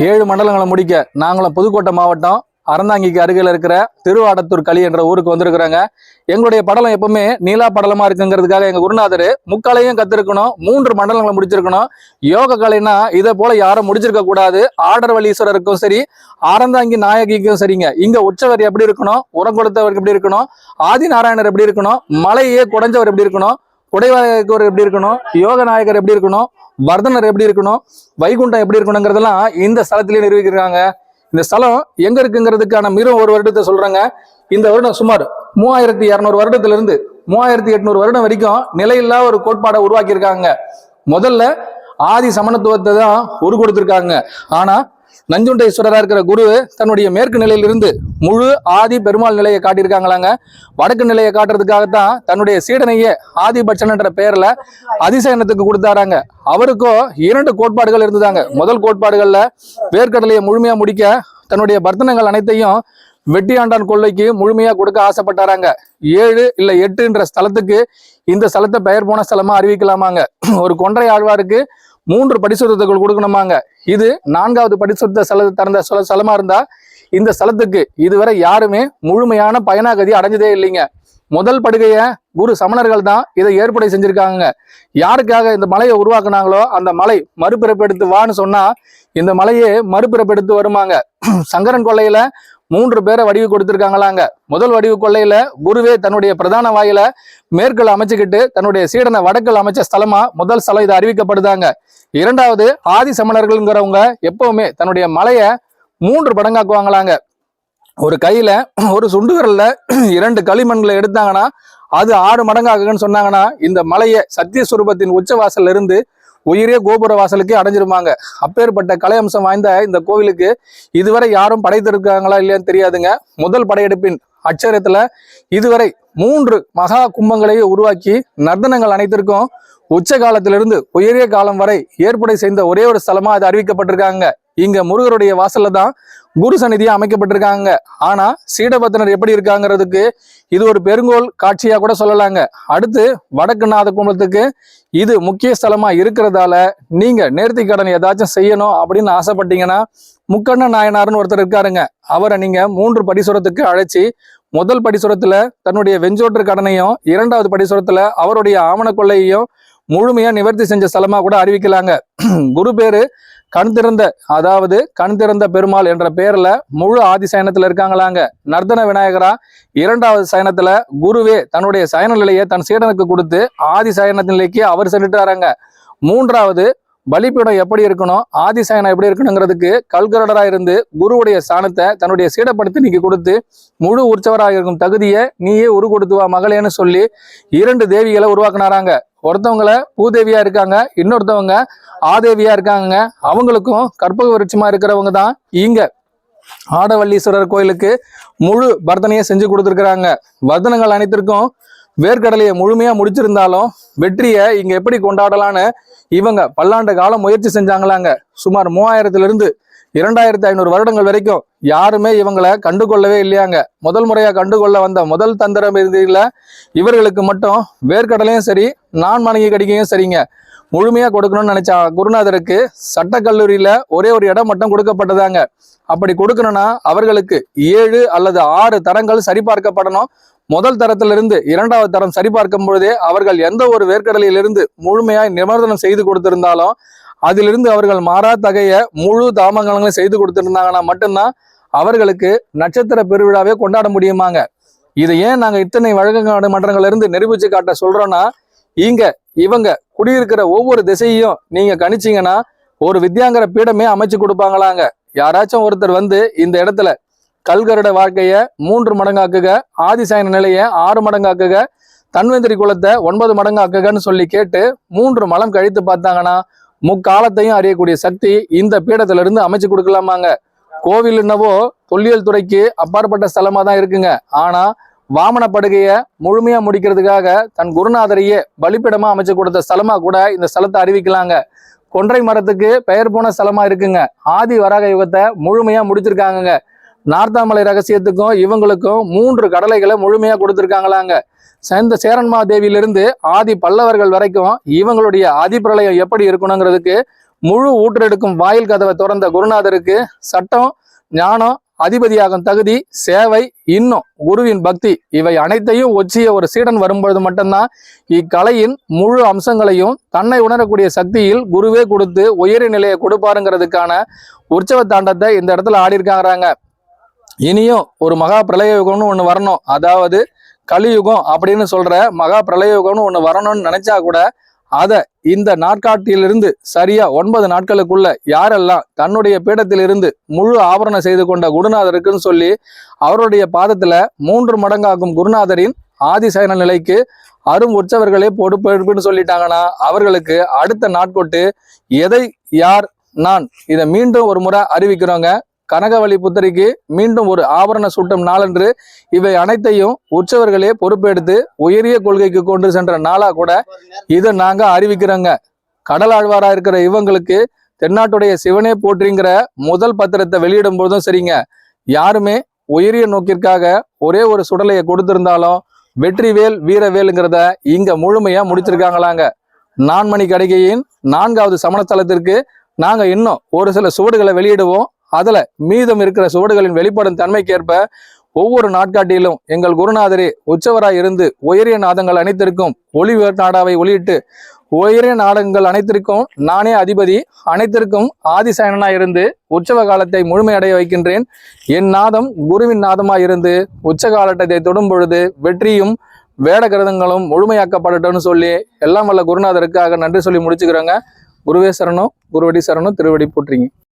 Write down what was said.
7 மண்டலங்களை முடிக்க நாங்களும் புதுக்கோட்டை மாவட்டம் அறந்தாங்கிக்கு அருகில் இருக்கிற திருவாடத்தூர் களி என்ற ஊருக்கு வந்திருக்கிறாங்க. எங்களுடைய படலம் எப்பவுமே நீலா படலமா இருக்குங்கிறதுக்காக எங்க குருநாதர் முக்கலையும் கத்திருக்கணும், 3 மண்டலங்களை முடிச்சிருக்கணும். யோக கலைனா இதை போல யாரும் முடிச்சிருக்க கூடாது. ஆடர்வலீஸ்வரருக்கும் சரி, அறந்தாங்கி நாயகிக்கும் சரிங்க. இங்க உற்சவர் எப்படி இருக்கணும், உரம் கொடுத்தவர் எப்படி இருக்கணும், ஆதி நாராயணர் எப்படி இருக்கணும், மலையே குடைஞ்சவர் எப்படி இருக்கணும், குடைவாயக்கர் எப்படி இருக்கணும், யோக நாயகர் எப்படி இருக்கணும், வர்தனர் எப்படி இருக்கணும், வைகுண்டம் எப்படி இருக்கணுங்கிறதெல்லாம் இந்த ஸ்தலத்திலேயே நிரூபிக்கிறாங்க. இந்த ஸ்தலம் எங்க இருக்குங்கிறதுக்கான மீறும் ஒரு வருடத்தை சொல்றாங்க. இந்த வருடம் சுமார் 3200 வருடத்திலிருந்து 3800 வருடம் வரைக்கும் நிலையில்லா ஒரு கோட்பாடை உருவாக்கியிருக்காங்க. முதல்ல ஆதி சமணத்துவத்தை தான் உரு கொடுத்திருக்காங்க. ஆனா நஞ்சுண்டேஸ்வரரா இருக்கிற குரு தன்னுடைய மேற்கு நிலையிலிருந்து முழு ஆதி பெருமாள் நிலையை காட்டியிருக்காங்களாங்க. வடக்கு நிலையை காட்டுறதுக்காகத்தான் தன்னுடைய சீடனையே ஆதிபட்சன் என்ற பெயர்ல அதிசயனத்துக்கு கொடுத்தாராங்க. அவருக்கும் 2 கோட்பாடுகள் இருந்ததாங்க. முதல் கோட்பாடுகள்ல வேர்க்கடலையை முழுமையா முடிக்க தன்னுடைய பர்த்தனங்கள் அனைத்தையும் வெட்டியாண்டான் கொள்ளைக்கு முழுமையா கொடுக்க ஆசைப்பட்டாராங்க. 7 இல்ல 8 ஸ்தலத்துக்கு இந்த ஸ்தலத்தை பெயர் போன ஸ்தலமா அறிவிக்கலாமாங்க. ஒரு கொன்றை ஆழ்வாருக்கு 3 படிசுத்தங்கள் கொடுக்கணுமாங்க. இது 4வது படிசுத்த திறந்த ஸ்தலமா இருந்தா இந்த ஸ்தலத்துக்கு இதுவரை யாருமே முழுமையான பயனாகதி அடைஞ்சதே இல்லைங்க. முதல் படுகைய குரு சமணர்கள் தான் இதை ஏற்படை செஞ்சிருக்காங்க. யாருக்காக இந்த மலையை உருவாக்குனாங்களோ அந்த மலை மறுபிறப்பெடுத்து வான்னு சொன்னா இந்த மலையே மறுபிறப்பெடுத்து வருமாங்க. சங்கரன் கொள்ளையில 3 பேரை வடிவு கொடுத்திருக்காங்களாங்க. முதல் வடிவு கொள்ளையில குருவே தன்னுடைய பிரதான வாயில மேற்கில் அமைச்சுக்கிட்டு தன்னுடைய சீடனை வடக்கில் அமைச்ச ஸ்தலமா முதல் ஸ்தலம் இது அறிவிக்கப்படுதாங்க. 2வது ஆதி சமணர்கள்ங்கிறவங்க எப்பவுமே தன்னுடைய மலையை 3 மடங்காக்குவாங்களாங்க. ஒரு கையில ஒரு சுண்டு விரல்ல 2 களிமண்களை எடுத்தாங்கன்னா அது 6 மடங்காகுன்னு சொன்னாங்கன்னா இந்த மலையை சத்தியஸ்வரூபத்தின் உச்சவாசல்ல இருந்து உயிரே கோபுர வாசலுக்கு அடைஞ்சிருமாங்க. அப்பேற்பட்ட கலை அம்சம் வாய்ந்த இந்த கோவிலுக்கு இதுவரை யாரும் படைத்திருக்காங்களா இல்லையான்னு தெரியாதுங்க. முதல் படையெடுப்பின் அச்சரத்துல இதுவரை 3 மகா கும்பங்களை உருவாக்கி நர்த்தனங்கள் அனைத்திற்கும் உச்ச காலத்திலிருந்து உயரிய காலம் வரை ஏற்படை செய்த ஒரே ஒரு ஸ்தலமா அது அறிவிக்கப்பட்டிருக்காங்க. இங்க முருகருடைய வாசல்ல தான் குரு சந்நிதியா அமைக்கப்பட்டிருக்காங்க. ஆனா சீடபத்தினர் எப்படி இருக்காங்கிறதுக்கு இது ஒரு பெருங்கோள் காட்சியா கூட சொல்லலாங்க. அடுத்து வடக்கு நாத கும்பத்துக்கு இது முக்கிய ஸ்தலமா இருக்கிறதால நீங்க நேர்த்தி கடன் ஏதாச்சும் செய்யணும் அப்படின்னு ஆசைப்பட்டீங்கன்னா முக்கண்ண நாயனார்னு ஒருத்தர் இருக்காருங்க. அவரை நீங்க 3 படிசுரத்துக்கு அழைச்சி முதல் படிசுரத்துல தன்னுடைய வெஞ்சோற்று கடனையும் 2வது படிசுரத்துல அவருடைய ஆவண கொள்ளையையும் முழுமையா நிவர்த்தி செஞ்ச ஸ்தலமா கூட அறிவிக்கலாங்க. குரு பேரு கண் திறந்த பெருமாள் என்ற பேர்ல முழு ஆதி சயனத்துல இருக்காங்களாங்க. நர்த்தன விநாயகரா 2வது சயனத்துல குருவே தன்னுடைய சயன நிலையை தன் சீடனுக்கு கொடுத்து ஆதி சயன நிலைக்கு அவர் சென்றுட்டாராங்க. 3வது பலிப்பீடம் எப்படி இருக்கணும், ஆதி சயனம் எப்படி இருக்கணுங்கிறதுக்கு கல்கரடரா இருந்து குருவுடைய ஸ்தானத்தை தன்னுடைய சீடப்படுத்தி நீக்கி கொடுத்து முழு உற்சவராக இருக்கும் தகுதியை நீயே உரு கொடுத்துவா மகளேன்னு சொல்லி 2 தேவிகளை உருவாக்குனாராங்க. ஒருத்தவங்களை பூதேவியா இருக்காங்க, இன்னொருத்தவங்க ஆதேவியா இருக்காங்க. அவங்களுக்கும் கற்பக விருட்சமா இருக்கிறவங்க தான் இங்க ஆடவல்லீஸ்வரர் கோயிலுக்கு முழு வர்த்தனையை செஞ்சு கொடுத்துருக்குறாங்க. வர்த்தனங்கள் அனைத்திற்கும் வேர்க்கடலையை முழுமையா முடிச்சிருந்தாலும் வெற்றியை இங்க எப்படி கொண்டாடலான்னு இவங்க பல்லாண்டு காலம் முயற்சி செஞ்சாங்களாங்க. சுமார் 3000 2500 வருடங்கள் வரைக்கும் யாருமே இவங்களை கண்டுகொள்ளவே இல்லையாங்க. முதல் முறையா கண்டுகொள்ள வந்த முதல் தந்திரம் இல்ல இவர்களுக்கு மட்டும் வேர்க்கடலையும் சரி நான்மணங்கி கடிக்கையும் சரிங்க முழுமையா கொடுக்கணும்னு நினைச்ச குருநாதருக்கு சட்டக்கல்லூரியில ஒரே ஒரு இடம் மட்டும் கொடுக்கப்பட்டதாங்க. அப்படி கொடுக்கணும்னா அவர்களுக்கு 7 அல்லது 6 தரங்கள் சரிபார்க்கப்படணும். முதல் தரத்திலிருந்து 2வது தரம் சரிபார்க்கும் பொழுதே அவர்கள் எந்த ஒரு வேர்க்கடலையிலிருந்து முழுமையாய் நிமர்சனம் செய்து கொடுத்திருந்தாலும் அதிலிருந்து அவர்கள் மாறாத்தகைய முழு தாமங்கலங்களையும் செய்து கொடுத்திருந்தாங்கன்னா மட்டும்தான் அவர்களுக்கு நட்சத்திர பெருவிழாவே கொண்டாட முடியுமாங்க. இதை ஏன் நாங்க இத்தனை வழக்கு மன்றங்கள்ல இருந்து நிரூபிச்சு காட்ட சொல்றோம்னா இவங்க குடியிருக்கிற ஒவ்வொரு திசையையும் நீங்க கணிச்சீங்கன்னா ஒரு வித்யாங்கர பீடமே அமைச்சு கொடுப்பாங்களாங்க. யாராச்சும் ஒருத்தர் வந்து இந்த இடத்துல கல்கருட வாழ்க்கைய 3 மடங்காக்குக, ஆதிசயன நிலையை 6 மடங்காக்குக, தன்வந்திரி குலத்தை 9 மடங்காக்குகன்னு சொல்லி கேட்டு 3 மலம் கழித்து பார்த்தாங்கன்னா முக்காலத்தையும் அறியக்கூடிய சக்தி இந்த பீடத்துல இருந்து அமைச்சு கொடுக்கலாமாங்க. கோவில் என்னவோ தொல்லியல் துறைக்கு அப்பாற்பட்ட ஸ்தலமா தான் இருக்குங்க. ஆனா வாமன படுகையை முழுமையா முடிக்கிறதுக்காக தன் குருநாதரையே பலிப்பிடமா அமைச்சு கொடுத்த ஸ்தலமா கூட இந்த ஸ்தலத்தை அறிவிக்கலாங்க. கொன்றை மரத்துக்கு பெயர் போன ஸ்தலமா இருக்குங்க. ஆதி வராக யுகத்தை முழுமையா முடிச்சிருக்காங்க. நார்த்தாமலை ரகசியத்துக்கும் இவங்களுக்கும் 3 கடலைகளை முழுமையா கொடுத்திருக்காங்களாங்க. இந்த சேரன்மா தேவியிலிருந்து ஆதி பல்லவர்கள் வரைக்கும் இவங்களுடைய ஆதிப்பிரளயம் எப்படி இருக்கணுங்கிறதுக்கு முழு ஊற்றெடுக்கும் வாயில் கதவை திறந்த குருநாதருக்கு சட்டம், ஞானம், அதிபதியாகும் தகுதி, சேவை, இன்னும் குருவின் பக்தி இவை அனைத்தையும் ஒச்சிய ஒரு சீடன் வரும்பொழுது மட்டும்தான் இக்கலையின் முழு அம்சங்களையும் தன்னை உணரக்கூடிய சக்தியில் குருவே கொடுத்து உயரிய நிலையை கொடுப்பாருங்கிறதுக்கான உற்சவ தாண்டத்தை இந்த இடத்துல ஆடிருக்காங்க. இனியும் ஒரு மகா பிரளய யுகம்னு ஒண்ணு வரணும், அதாவது கலியுகம் அப்படின்னு சொல்ற மகா பிரளய யுகம்னு ஒண்ணு வரணும்னு நினைச்சா கூட அதை இந்த நாட்காட்டியிலிருந்து சரியா 9 நாட்களுக்குள்ள யாரெல்லாம் தன்னுடைய பீடத்திலிருந்து முழு ஆபரணம் செய்து கொண்ட குருநாதருக்குன்னு சொல்லி அவருடைய பாதத்துல 3 மடங்காகும் குருநாதரின் ஆதிசயன நிலைக்கு அரும் உற்சவர்களே பொறுப்பேற்புன்னு சொல்லிட்டாங்கன்னா அவர்களுக்கு அடுத்த நாட்கொட்டு எதை யார் நான் இதை மீண்டும் ஒரு முறை அறிவிக்கிறோங்க. கனகவழி புத்தரிக்கு மீண்டும் ஒரு ஆபரண சூட்டும் நாளன்று இவை அனைத்தையும் உற்சவர்களே பொறுப்பெடுத்து உயரிய கொள்கைக்கு கொண்டு சென்ற நாளா கூட இதை நாங்க அறிவிக்கிறோங்க. கடலாழ்வாரா இருக்கிற இவங்களுக்கு தென்னாட்டுடைய சிவனே போற்றிங்கிற முதல் பத்திரத்தை வெளியிடும் போதும் சரிங்க, யாருமே உயரிய நோக்கிற்காக ஒரே ஒரு சுடலையை கொடுத்திருந்தாலும் வெற்றிவேல் வீரவேலுங்கிறத இங்க முழுமையா முடிச்சிருக்காங்களாங்க. நான்மணி கடிகையின் 4வது சமணஸ்தலத்திற்கு நாங்க இன்னும் ஒரு சில சுவடுகளை வெளியிடுவோம். அதுல மீதம் இருக்கிற சுவடுகளின் வெளிப்படும் தன்மைக்கேற்ப ஒவ்வொரு நாட்காட்டியிலும் எங்கள் குருநாதரே உற்சவராய் இருந்து உயரிய நாதங்கள் அனைத்திற்கும் ஒளி நாடாவை ஒளியிட்டு உயரிய நாடகங்கள் அனைத்திற்கும் நானே அதிபதி, அனைத்திற்கும் ஆதிசயனாய் இருந்து உற்சவ காலத்தை முழுமையடைய வைக்கின்றேன். என் நாதம் குருவின் நாதமாய் இருந்து உச்ச காலத்தை தொடும் பொழுது வெற்றியும் வேட கிரதங்களும் முழுமையாக்கப்படட்டும்னு சொல்லி எல்லாம் வல்ல குருநாதருக்காக நன்றி சொல்லி முடிச்சுக்கிறோங்க. குருவே சரணம், குருவடி சரணம், திருவடி போற்றிங்க.